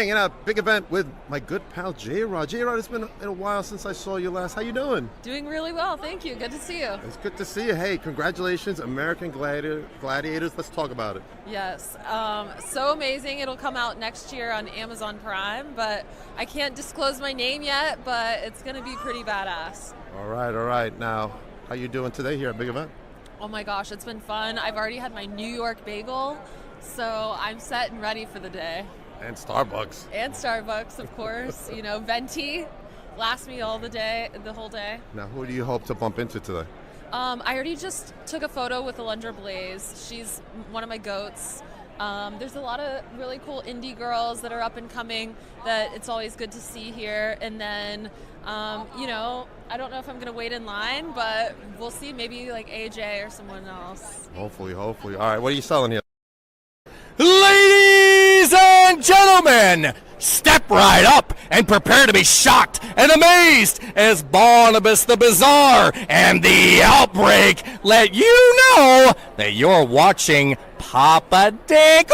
hanging out, big event with my good pal J-Rod. J-Rod, it's been a while since I saw you last. How you doing? Doing really well, thank you. Good to see you. It's good to see you. Hey, congratulations, American Gladiators. Let's talk about it. Yes, so amazing. It'll come out next year on Amazon Prime, but I can't disclose my name yet, but it's going to be pretty badass. All right. Now, how you doing today here at Big Event? Oh my gosh, it's been fun. I've already had my New York bagel, so I'm set and ready for the day. And Starbucks. And Starbucks, of course. Venti lasts me the whole day. Now, who do you hope to bump into today? I already just took a photo with Alundra Blaze. She's one of my goats. There's a lot of really cool indie girls that are up and coming that it's always good to see here. And then, I don't know if I'm going to wait in line, but we'll see. Maybe like AJ or someone else. Hopefully. All right, what are you selling here? Ladies and gentlemen, step right up and prepare to be shocked and amazed as Barnabas the Bizarre and the Outbreak let you know that you're watching Papa Dick.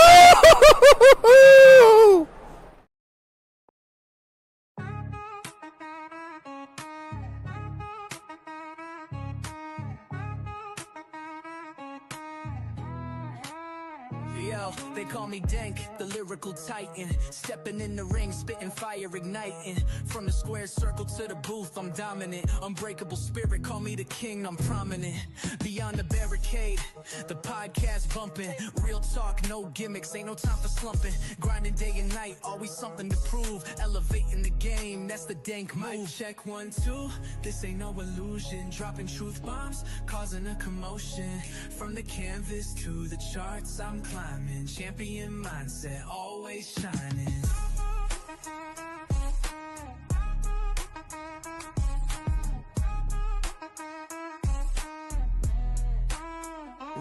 Yo, they call me Dank, the lyrical titan. Stepping in the ring, spitting fire, igniting. From the square circle to the booth, I'm dominant. Unbreakable spirit, call me the king, I'm prominent. Beyond the barricade, the podcast bumping. Real talk, no gimmicks, ain't no time for slumping. Grinding day and night, always something to prove. Elevating the game, that's the Dank move. Mic check 1, 2, this ain't no illusion. Dropping truth bombs, causing a commotion. From the canvas to the charts, I'm climbing. Champion mindset, always shining.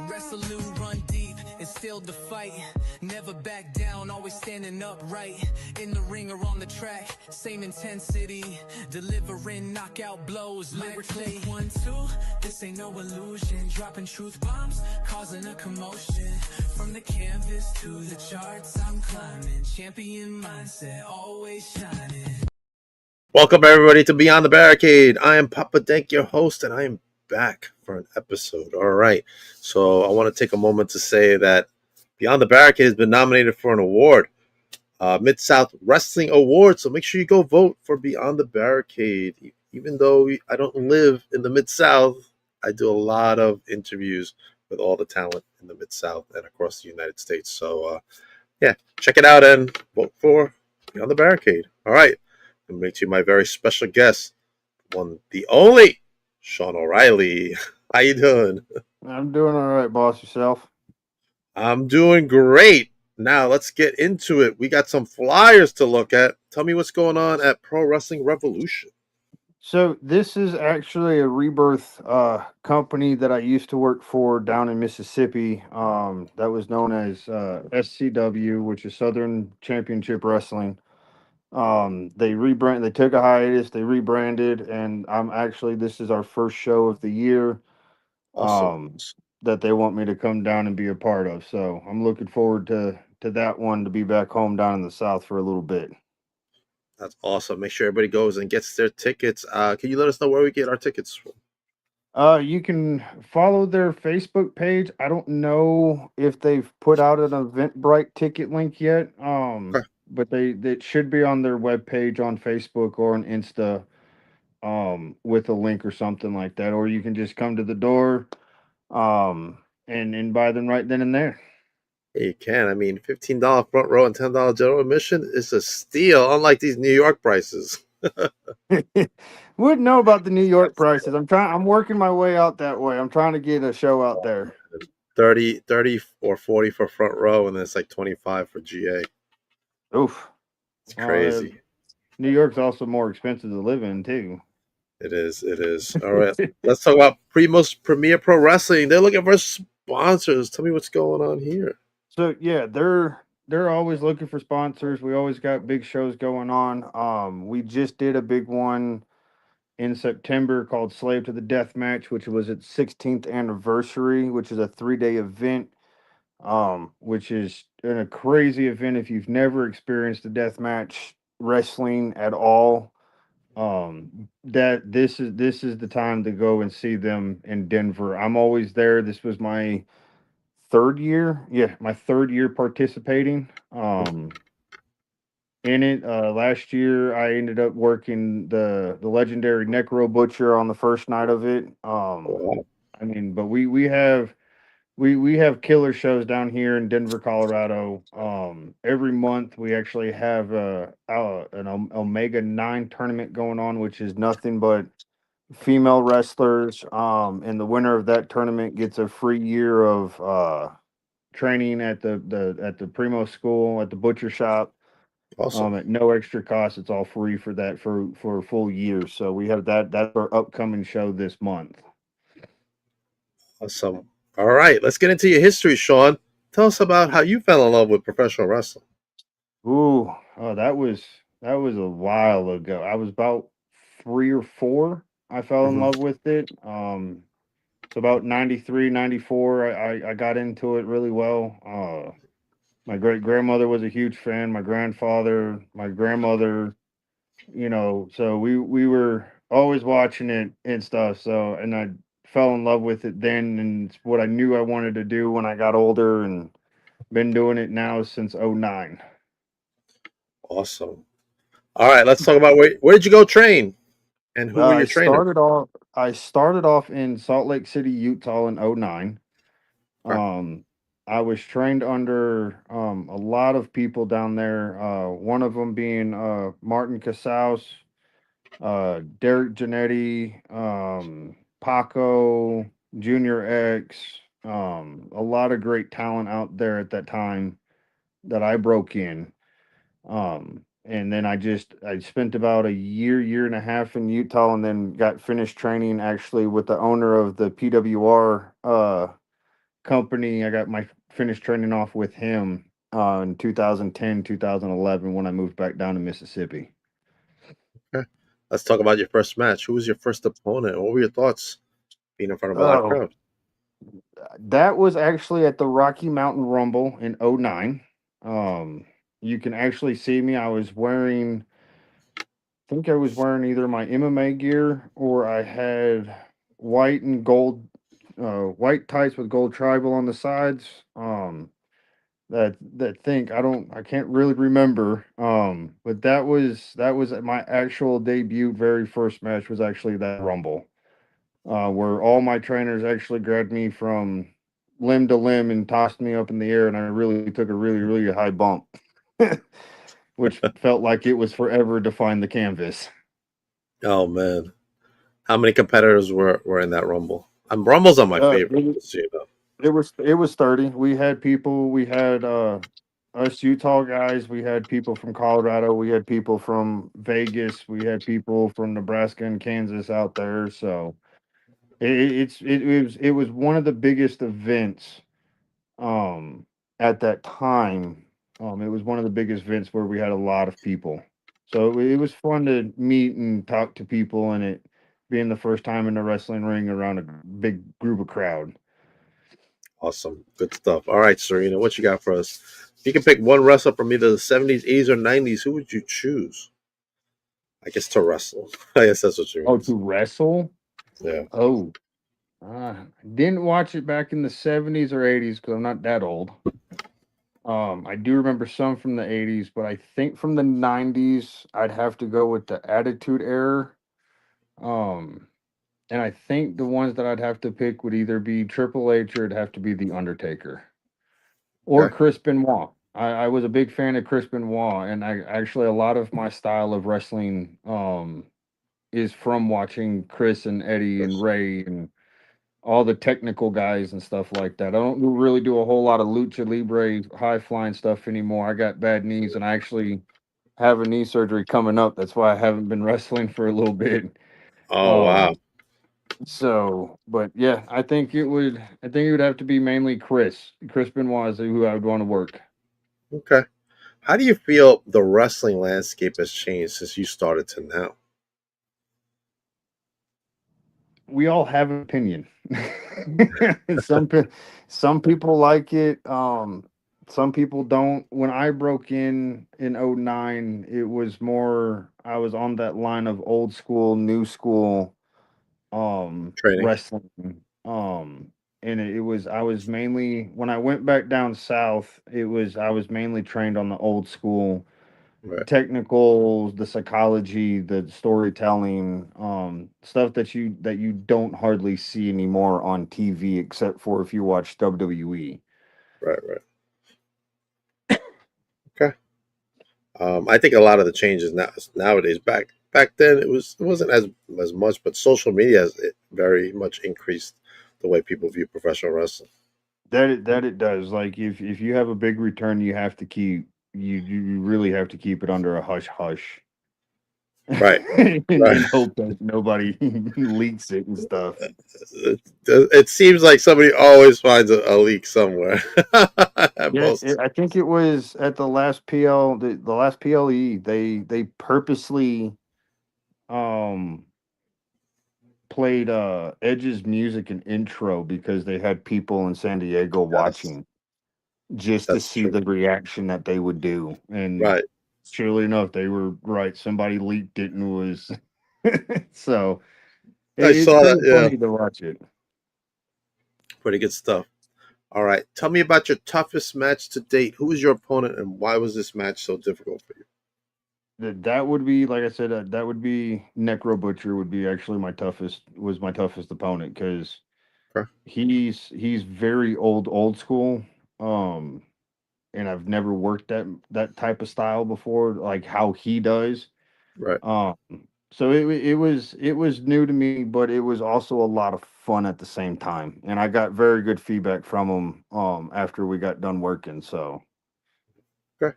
Resolute, run deep, and still the fight. Never back down, always standing upright. In the ring or on the track, same intensity. Delivering knockout blows lyrically. 1, 2, this ain't no illusion. Dropping truth bombs, causing a commotion. From the canvas to the charts, I'm climbing. Champion mindset, always shining. Welcome, everybody, to Beyond the Barricade. I am Papa Denk, your host, and I am back for an episode. All right. So I want to take a moment to say that Beyond the Barricade has been nominated for an award, Mid-South Wrestling Award. So make sure you go vote for Beyond the Barricade. Even though I don't live in the Mid-South, I do a lot of interviews with all the talent in the Mid-South and across the United States. So, check it out and vote for Beyond the Barricade. All right. I'm going to you my very special guest, one, the only, Sean O'Reilly. How you doing? I'm doing all right, boss. Yourself? I'm doing great. Now let's get into it. We got some flyers to look at. Tell me what's going on at Pro Wrestling Revolution. So this is actually a rebirth company that I used to work for down in Mississippi. That was known as SCW, which is Southern Championship Wrestling. They took a hiatus, they rebranded, and this is our first show of the year. Awesome. That they want me to come down and be a part of. So I'm looking forward to that one, to be back home down in the South for a little bit. That's awesome. Make sure everybody goes and gets their tickets. Can you let us know where we get our tickets from? You can follow their Facebook page. I don't know if they've put out an Eventbrite ticket link yet. Okay. But they should be on their webpage on Facebook or on Insta, with a link or something like that. Or you can just come to the door, and buy them right then and there. You can. I mean, $15 front row and $10 general admission is a steal, unlike these New York prices. Wouldn't know about the New York prices. I'm working my way out that way. I'm trying to get a show out there. 30 or 40 for front row, and then it's like 25 for GA. Oof. It's crazy. New York's also more expensive to live in too. It is. All right. Let's talk about Premier Pro Wrestling. They're looking for sponsors. Tell me what's going on here. So yeah, they're always looking for sponsors. We always got big shows going on. We just did a big one in September called Slave to the Death Match, which was its 16th anniversary, which is a 3-day event. which is a crazy event if you've never experienced a death match wrestling at all. That this is the time to go and see them in Denver. I'm always there. This was my third year. Yeah, my third year participating. In it. Last year, I ended up working the legendary Necro Butcher on the first night of it. Wow. I mean, but we have killer shows down here in Denver, Colorado. Every month we actually have an Omega 9 tournament going on, which is nothing but female wrestlers. And the winner of that tournament gets a free year of training at the Primo School at the butcher shop. Awesome. At no extra cost. It's all free for that for a full year. So we have that. That's our upcoming show this month. Awesome. All right, let's get into your history, Sean. Tell us about how you fell in love with professional wrestling. Ooh, oh, that was a while ago. I was about 3 or 4. I fell in Hmm. love with it. So about 93, 94, I got into it really well. My great grandmother was a huge fan. My grandfather, my grandmother, so we were always watching it and stuff. So and I fell in love with it then, and it's what I knew I wanted to do when I got older, and been doing it now since '09. Awesome. All right, let's talk about where did you go train and who were I your trainers? started off. I started off in Salt Lake City, Utah, in '09. Okay. Um, I was trained under a lot of people down there. One of them being Martin Casaus, Derek Janetti, Paco, Junior X. A lot of great talent out there at that time that I broke in. And then I spent about a year and a half in Utah, and then got finished training actually with the owner of the PWR company. I got my finished training off with him in 2010, 2011 when I moved back down to Mississippi. Okay. Let's talk about your first match. Who was your first opponent? What were your thoughts being in front of a live Oh, crowd? that was actually at the Rocky Mountain Rumble in '09. You can actually see me. I was wearing either my MMA gear, or I had white and gold, white tights with gold tribal on the sides. That think I can't really remember. But that was my actual debut. Very first match was actually that Rumble, where all my trainers actually grabbed me from limb to limb and tossed me up in the air, and I really took a really high bump, which felt like it was forever to find the canvas. Oh man, how many competitors were in that rumble? Rumbles are my Uh, favorite. it, Just so you know. it was 30. We had us Utah guys, we had people from Colorado, we had people from Vegas, we had people from Nebraska and Kansas out there. So it was one of the biggest events um at that time. It was one of the biggest events where we had a lot of people. So it was fun to meet and talk to people, and it being the first time in the wrestling ring around a big group of crowd. Awesome, good stuff. All right, Serena, what you got for us? If you can pick one wrestler from either the '70s, '80s, or '90s, who would you choose? I guess to wrestle. I guess that's what she Oh, means. to wrestle? Yeah. Oh, didn't watch it back in the '70s or '80s because I'm not that old. I do remember some from the '80s, but I think from the '90s, I'd have to go with the Attitude Era. Um, and I think the ones that I'd have to pick would either be Triple H, or it'd have to be The Undertaker, or Okay. Chris Benoit. I was a big fan of Chris Benoit, and I actually, a lot of my style of wrestling is from watching Chris and Eddie and Ray and all the technical guys and stuff like that. I don't really do a whole lot of lucha libre high flying stuff anymore. I got bad knees, and I actually have a knee surgery coming up. That's why I haven't been wrestling for a little bit. Oh wow. Um, but yeah, I think it would have to be mainly Chris Benoit is who I would want to work. Okay. How do you feel the wrestling landscape has changed since you started to now? we all have an opinion. some pe- some people like it. Some people don't. When I broke in '09, it was more. I was on that line of old school, new school, Training. wrestling. Um, and it was I was mainly when I went back down south. It was I was mainly trained on the old school Right. technical, the psychology, the storytelling, stuff that you don't hardly see anymore on TV, except for if you watch WWE. Right. Right. Okay. I think a lot of the changes nowadays back then it wasn't as much, but social media has it very much increased the way people view professional wrestling. That it does. Like if you have a big return, you have to keep you really have to keep it under a hush hush, Right. Right. and hope that nobody leaks it and stuff. It seems like somebody always finds a leak somewhere. Yeah, Most. I think it was at the last PL, the last PLE. They purposely um played Edge's music and intro because they had people in San Diego Yes, watching just to that's see true. the reaction that they would do. And Right. surely enough, they were right. Somebody leaked it and was so I it's saw that. pretty Yeah, funny to watch it. pretty good stuff. All right, tell me about your toughest match to date. Who was your opponent, and why was this match so difficult for you? That would be like I said. That would be Necro Butcher would be actually my toughest opponent because Okay. he's very old school. Um, and I've never worked that type of style before, like how he does. Right. Um, so it was new to me, but it was also a lot of fun at the same time, and I got very good feedback from him after we got done working. So, Okay.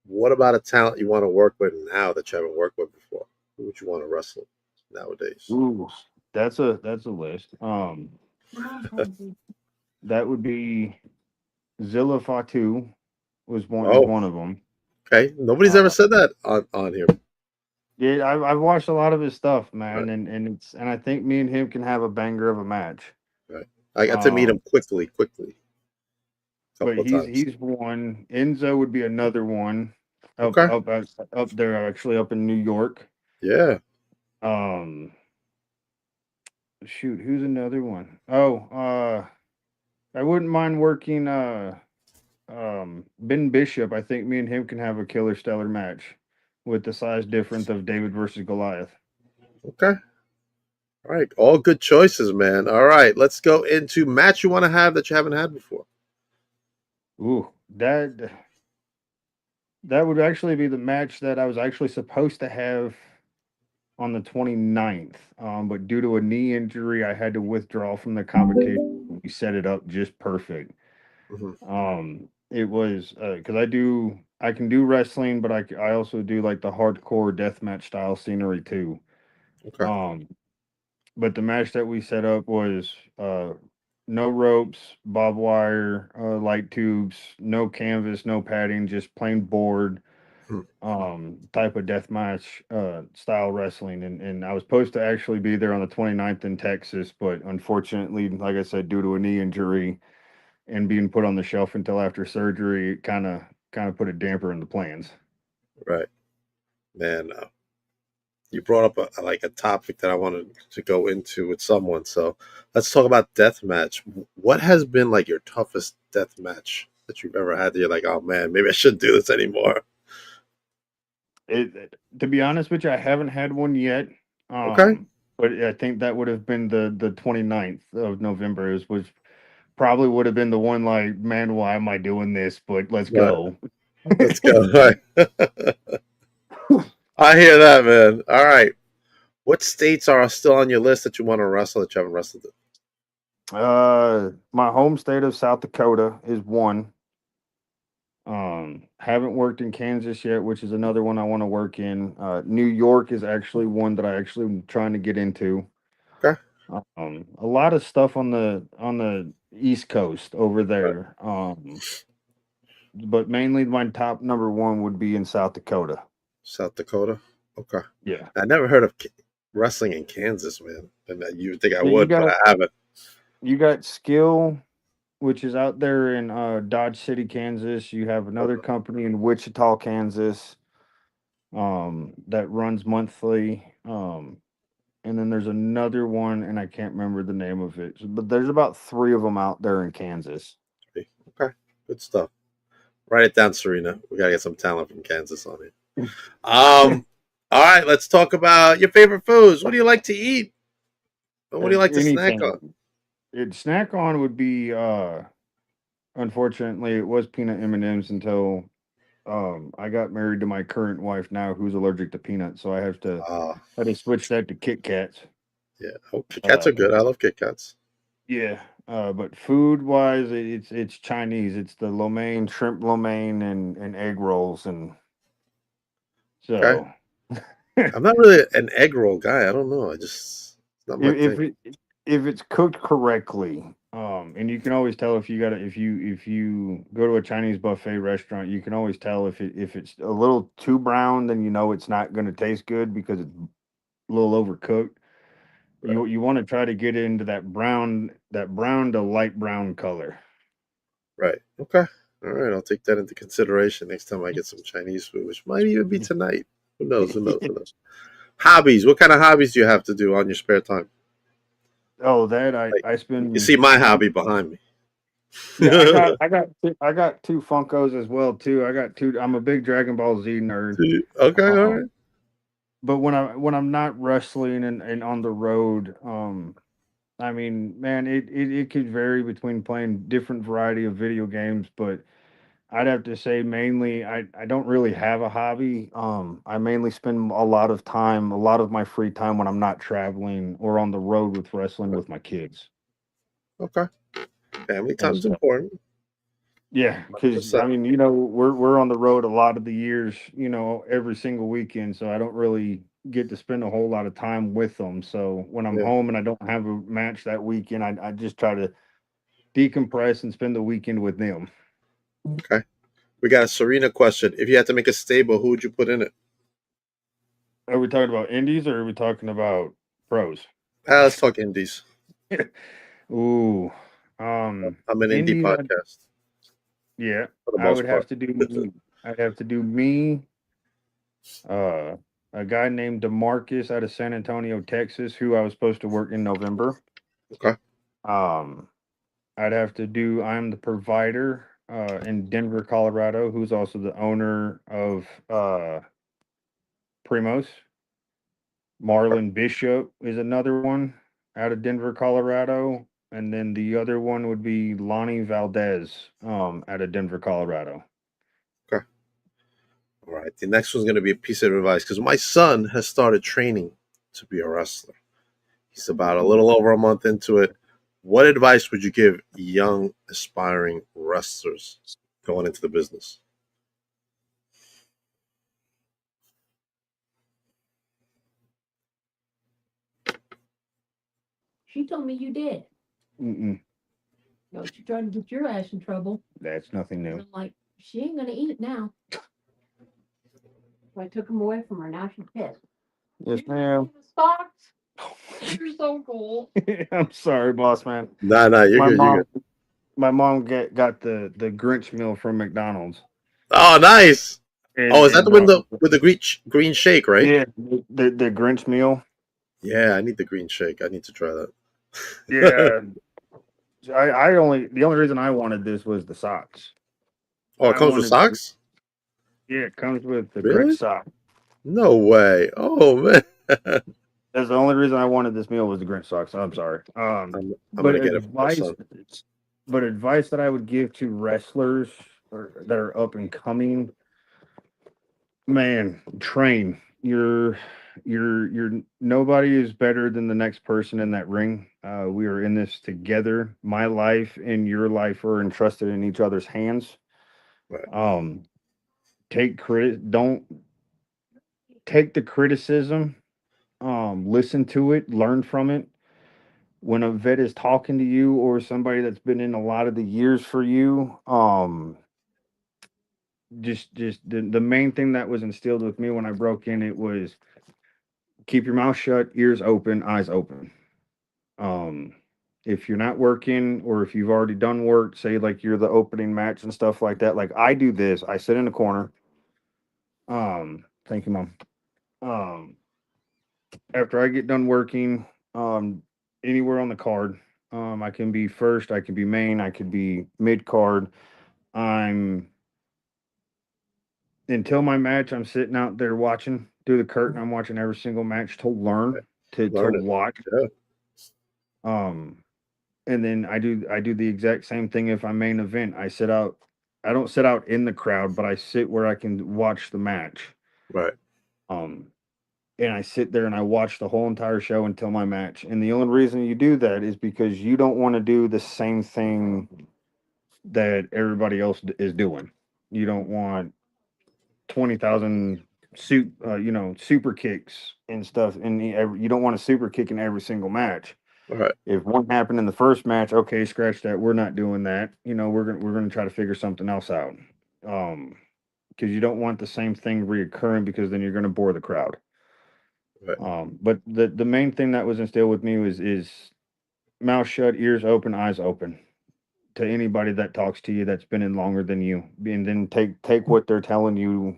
What about a talent you want to work with now that you haven't worked with before? Who would you want to wrestle nowadays? ooh, that's a list. That would be Zilla Fatu is Oh, one of them. okay. Nobody's ever said that on here. Yeah, I've watched a lot of his stuff, man, Right. and I think me and him can have a banger of a match. Right. I got to meet him Um, quickly, a but couple of times. he's one. Enzo would be another one Okay. up there, actually up in New York. Yeah. Um, shoot, who's another one? Oh, I wouldn't mind working Ben Bishop. I think me and him can have a killer stellar match with the size difference of David versus Goliath. Okay. All right. All good choices, man. All right. Let's go into match you want to have that you haven't had before. Ooh, that would actually be the match that I was actually supposed to have on the 29th. But due to a knee injury, I had to withdraw from the competition. We set it up just perfect. Hmm. It was because I can do wrestling, but I also do like the hardcore deathmatch style scenery too. Okay. Um, but the match that we set up was no ropes, barbed wire, light tubes, no canvas, no padding, just plain board Hmm. type of death match style wrestling, and I was supposed to actually be there on the 29th in Texas, but unfortunately, like I said, due to a knee injury and being put on the shelf until after surgery, it kind of put a damper in the plans. Right. Man, you brought up like a topic that I wanted to go into with someone. So let's talk about death match. What has been like your toughest death match that you've ever had? That you're like, oh man, maybe I shouldn't do this anymore. To be honest with you, I haven't had one yet. Okay. But I think that would have been the 29th of November is was probably would have been the one like, man, why am I doing this? But let's Right. go. Let's go. All right. I hear that, man. All right. What states are still on your list that you want to wrestle that you haven't wrestled in? My home state of South Dakota is one. Haven't worked in Kansas yet, which is another one I want to work in. New York is actually one that I actually am trying to get into. Okay. A lot of stuff on the East Coast over Right. there. But mainly my top number one would be in South Dakota. South Dakota. Okay. Yeah. I never heard of wrestling in Kansas, man. and you would think I But you would, but got I haven't. Skill, which is out there in Dodge City, Kansas. You have another Uh-huh. company in Wichita, Kansas, that runs monthly. And then there's another one, and I can't remember the name of it. But there's about three of them out there in Kansas. Okay, good stuff. Write it down, Serena. We gotta get some talent from Kansas on it. All right, let's talk about your favorite foods. What do you like to eat? And what do you like to snack on? Anything. Snack on would be unfortunately it was peanut M&Ms until I got married to my current wife now who's allergic to peanuts, so Uh, I had to switch that to Kit Kats. yeah. Oh, Kit Kats Uh are good. I love Kit Kats. yeah. But food wise it's Chinese. It's the lo mein, shrimp lo mein and egg rolls and Okay. so I'm not really an egg roll guy. I don't know. It's not my if thing. if it's cooked correctly, and you can always tell if you got if you go to a Chinese buffet restaurant, you can always tell if it's a little too brown, then you know it's not going to taste good because it's a little overcooked. Right. You want to try to get into that brown to light brown color. Right. Okay. All right. I'll take that into consideration next time I get some Chinese food, which might even be tonight. Who knows? Who knows? Who knows? Hobbies. What kind of hobbies do you have to do on your spare time? Oh, that Like I you can spend see my my hobby behind me. yeah, Okay. I got two Funkos as well too. I got two. I'm a big Dragon Ball Z nerd. All Um, right. but when I'm not wrestling and on the road, I mean, man, it could vary between playing different variety of video games, but I'd have to say mainly I don't really have a hobby. I mainly spend a lot of my free time when I'm not traveling or on the road with wrestling with my kids. Okay. Family And time's so important. yeah, because 100%. I mean, we're on the road a lot of the years, every single weekend, so I don't really get to spend a whole lot of time with them. So when I'm Yeah. home and I don't have a match that weekend, I just try to decompress and spend the weekend with them. Okay. We got a Serena question. If you had to make a stable, who would you put in it? Are we talking about indies or are we talking about pros? Let's talk indies. Ooh, I'm an indie indies. podcast Yeah, for the I most would have part. to do me. I'd have to do me. Uh, a guy named Demarcus out of San Antonio, Texas, who I was supposed to work in November. Okay. Um, I'd have to do I'm the provider in Denver, Colorado, who's also the owner of Primos. Okay. Marlon Bishop is another one out of Denver, Colorado. And then the other one would be Lonnie Valdez out of Denver, Colorado. Okay. All right. The next one's going to be a piece of advice because my son has started training to be a wrestler. He's about a little over a month into it. What advice would you give young, aspiring wrestlers going into the business? She told me you did. Mm-mm, No, she tried to get your ass in trouble. that's nothing And new. I'm like, she ain't gonna eat it now. So I took him away from her. Now she's pissed. Yes, You ma'am. see the socks? You're so cool. I'm sorry, boss man. Nah, nah, you're My good. You're mom, good. got the Grinch meal from McDonald's, Oh, nice. Oh, is that and the window with the green shake, right? yeah, the Grinch meal. Yeah, I need the green shake. I need to try that. Yeah, I only the only reason I wanted this was the socks. Oh, it I comes with wanted, socks? yeah, it comes with the Grinch Really? sock. No way. Oh man. That's the only reason I wanted this meal was the Grinch socks. I'm sorry. I'm But gonna get it for my advice, son. but advice that I would give to wrestlers that are up and coming, man, train. You're nobody is better than the next person in that ring. We are in this together. My life and your life are entrusted in each other's hands. Right. Um, don't take the criticism. Listen to it, learn from it. When a vet is talking to you or somebody that's been in a lot of the years for you, just the main thing that was instilled with me when I broke in it was keep your mouth shut, ears open, eyes open. If you're not working or if you've already done work, say like you're the opening match and stuff like that, like I do this, I sit in the corner. Thank you, Mom. Um, After I get done working, um, anywhere on the card, I can be first, I could be main, I could be mid card. I'm Until my match, I'm sitting out there watching through the curtain. I'm watching every single match to learn, to Learn it. watch. Yeah. Um, and then I do the exact same thing if I'm main event. I don't sit out in the crowd, but I sit where I can watch the match. Right. Um, and I sit there and I watch the whole entire show until my match. And the only reason you do that is because you don't want to do the same thing that everybody else is doing. You don't want 20,000 super kicks and stuff, and you don't want a super kick in every single match. Right. If one happened in the first match, okay, scratch that. We're not doing that. We're gonna try to figure something else out. Because you don't want the same thing reoccurring because then you're gonna bore the crowd. Right. But the main thing that was instilled with me is mouth shut, ears open, eyes open to anybody that talks to you that's been in longer than you, and then take what they're telling you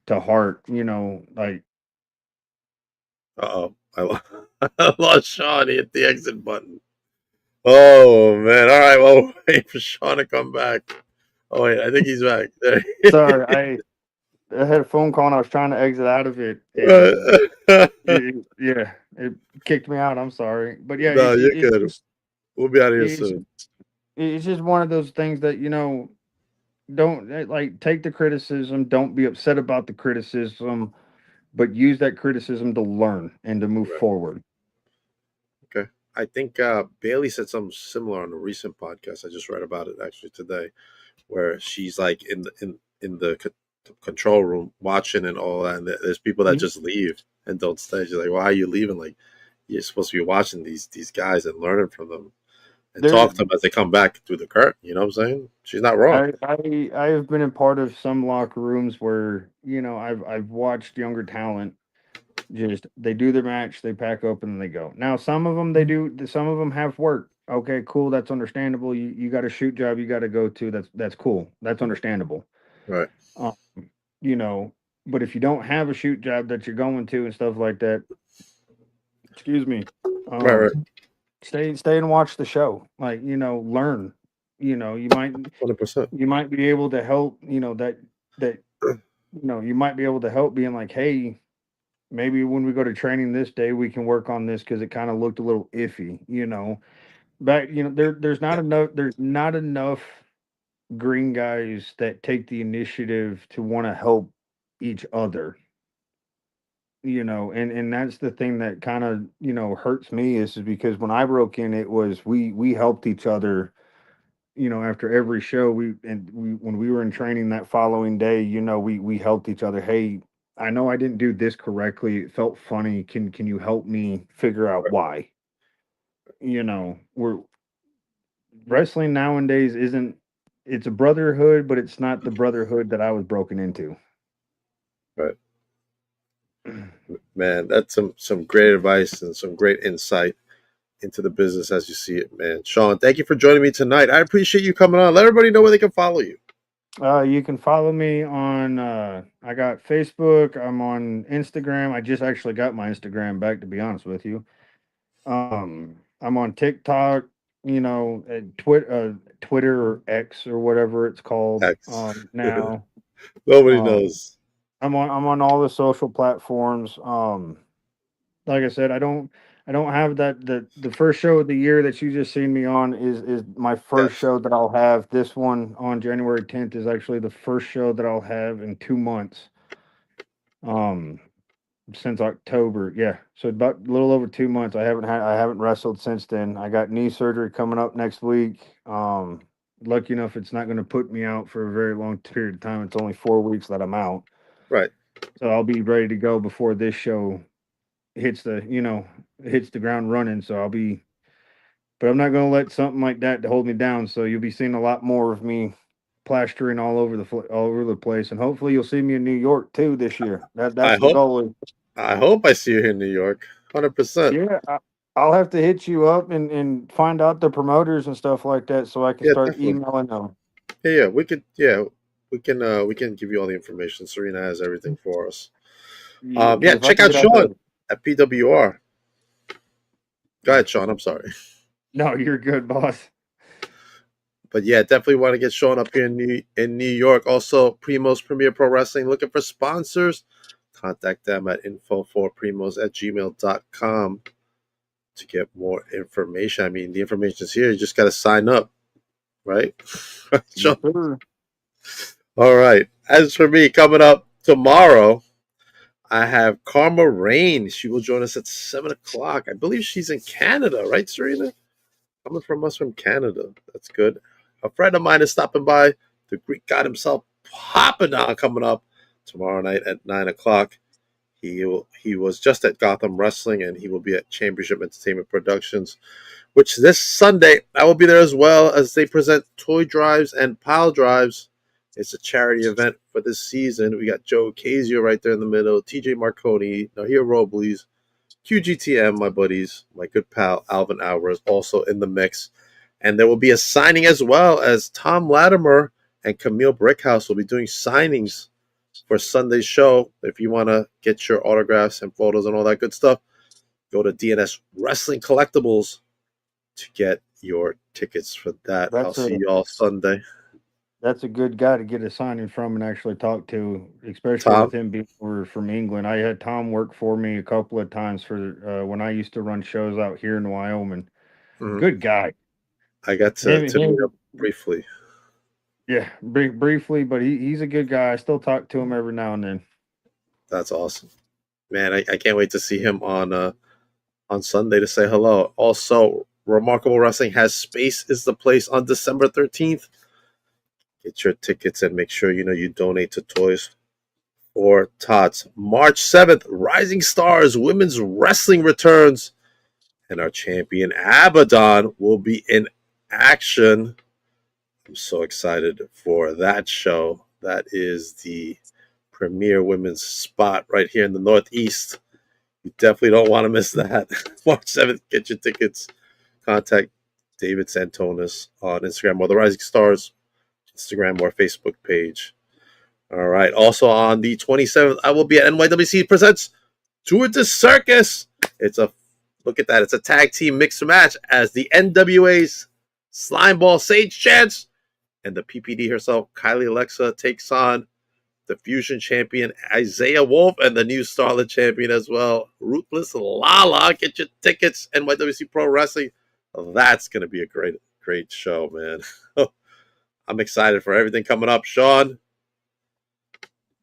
to heart. Like Uh-oh. I lost Sean. He hit the exit button. Oh, man. All right. Well, wait for Sean to come back. Oh, wait. I think he's back. There. sorry, I had a phone call and I was trying to exit out of it, and Right. yeah, it kicked me out. I'm sorry, but yeah, No, you're good. We'll be out of here it's soon. it's just one of those things that don't like take the criticism. Don't be upset about the criticism, but use that criticism to learn and to move Right. forward. Okay. I think Bailey said something similar on a recent podcast. I just read about it actually today, where she's like in the control room watching and all that, and there's people that Mhm. just leave and don't stay. She's like, "Why are you leaving? Like, you're supposed to be watching these guys and learning from them and There, talk to them as they come back through the curtain." You know what I'm saying? She's not wrong. I have been in part of some locker rooms where I've watched younger talent. Just they do their match, they pack open, and they go. Now, some of them they do. Some of them have work. Okay, cool. That's understandable. You got a shoot job you got to go to. That's cool. That's understandable. Right. Um, you know, but if you don't have a shoot job that you're going to and stuff like that, excuse me, Right. Right. stay and watch the show. Like learn. You might 100%. be able to help. That you might be able to help being like, hey, maybe when we go to training this day, we can work on this because it kind of looked a little iffy, But there's not enough green guys that take the initiative to want to help each other, and that's the thing that kind of hurts me is because when I broke in, it was we helped each other. After every show, we when we were in training that following day, we helped each other. Hey, I know I didn't do this correctly. It felt funny. Can you help me figure out why? We're wrestling nowadays isn't it's a brotherhood, but it's not the brotherhood that I was broken into. Right. Man, that's some great advice and some great insight into the business as you see it, man. Sean, thank you for joining me tonight. I appreciate you coming on. Let everybody know where they can follow you. You can follow me on I got Facebook, I'm on Instagram. I just actually got my Instagram back, to be honest with you. I'm on TikTok, Twitter or X or whatever it's called X. now. Nobody Um, knows. I'm on all the social platforms. Like I said, I don't have that the first show of the year that you just seen me on is my first Yes. show that I'll have. This one on January 10th is actually the first show that I'll have in 2 months. Um, since October. Yeah. So about a little over 2 months. I haven't wrestled since then. I got knee surgery coming up next week. Lucky enough it's not going to put me out for a very long period of time. It's only 4 weeks that I'm out. Right. So I'll be ready to go before this show hits the ground running. So but I'm not going to let something like that to hold me down. So you'll be seeing a lot more of me plastering all over the place, and hopefully you'll see me in New York too this year. I That's the hope goal. I hope I see you here in New York. 100%. Yeah, I'll have to hit you up and find out the promoters and stuff like that so I can Yeah, start definitely. emailing them. Yeah, we could. Yeah, we can give you all the information. Serena has everything for us. Yeah, Yeah, because if I check can out get out there. Sean at PWR. Go ahead, Sean. I'm sorry. No, you're good, boss. But yeah, definitely want to get Sean up here in New York. Also, Primo's Premier Pro Wrestling looking for sponsors. Contact them at info4primos@gmail.com to get more information. I mean, the information is here. You just got to sign up, right? Sean? Yes, sir. All right. As for me, coming up tomorrow, I have Karma Rain. She will join us at 7 o'clock. I believe she's in Canada, right, Serena? Coming from us from Canada. That's good. A friend of mine is stopping by. The Greek god himself, Papadon, coming up tomorrow night at 9 o'clock. He was just at Gotham Wrestling, and he will be at Championship Entertainment Productions, which this Sunday I will be there as well as they present toy drives and pile drives. It's a charity event for this season. We got Joe Casio right there in the middle, TJ Marconi, Nahir Robles, QGTM, my buddies, my good pal Alvin Alvarez also in the mix. And there will be a signing as well as Tom Latimer and Camille Brickhouse will be doing signings for Sunday's show. If you want to get your autographs and photos and all that good stuff, go to DNS Wrestling Collectibles to get your tickets for that. I'll That's see a y'all Sunday. that's a good guy to get a signing from and actually talk to, especially with Tom? him being from England. I had Tom work for me a couple of times for when I used to run shows out here in Wyoming. Mhm. Good guy. I got Him, to meet him him briefly. yeah, briefly, but he's a good guy. I still talk to him every now and then. That's awesome. Man, I can't wait to see him on Sunday to say hello. Also, Remarkable Wrestling has Space is the Place on December 13th. Get your tickets and make sure you donate to Toys for Tots. March 7th, Rising Stars Women's Wrestling returns, and our champion Abaddon will be in action. I'm so excited for that show. That is the premier women's spot right here in the Northeast. You definitely don't want to miss that. March 7th, get your tickets. Contact David Santonis on Instagram or the Rising Stars Instagram or Facebook page. All right. Also on the 27th, I will be at NYWC Presents Tour de Circus. It's a look at that. It's a tag team mixed match as the NWA's Slimeball Sage Chance and the PPD herself, Kylie Alexa, takes on the Fusion champion Isaiah Wolf and the new Starlet champion as well, Ruthless Lala. Get your tickets, NYWC Pro Wrestling. That's going to be a great show, man. I'm excited for everything coming up. Sean?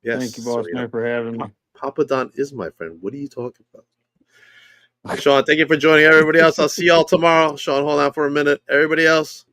Yes, Thank you, boss Serena. man, for having me. Papa Don is my friend. What are you talking about? Sean, thank you for joining everybody else. I'll see y'all tomorrow. Sean, hold on for a minute. Everybody else,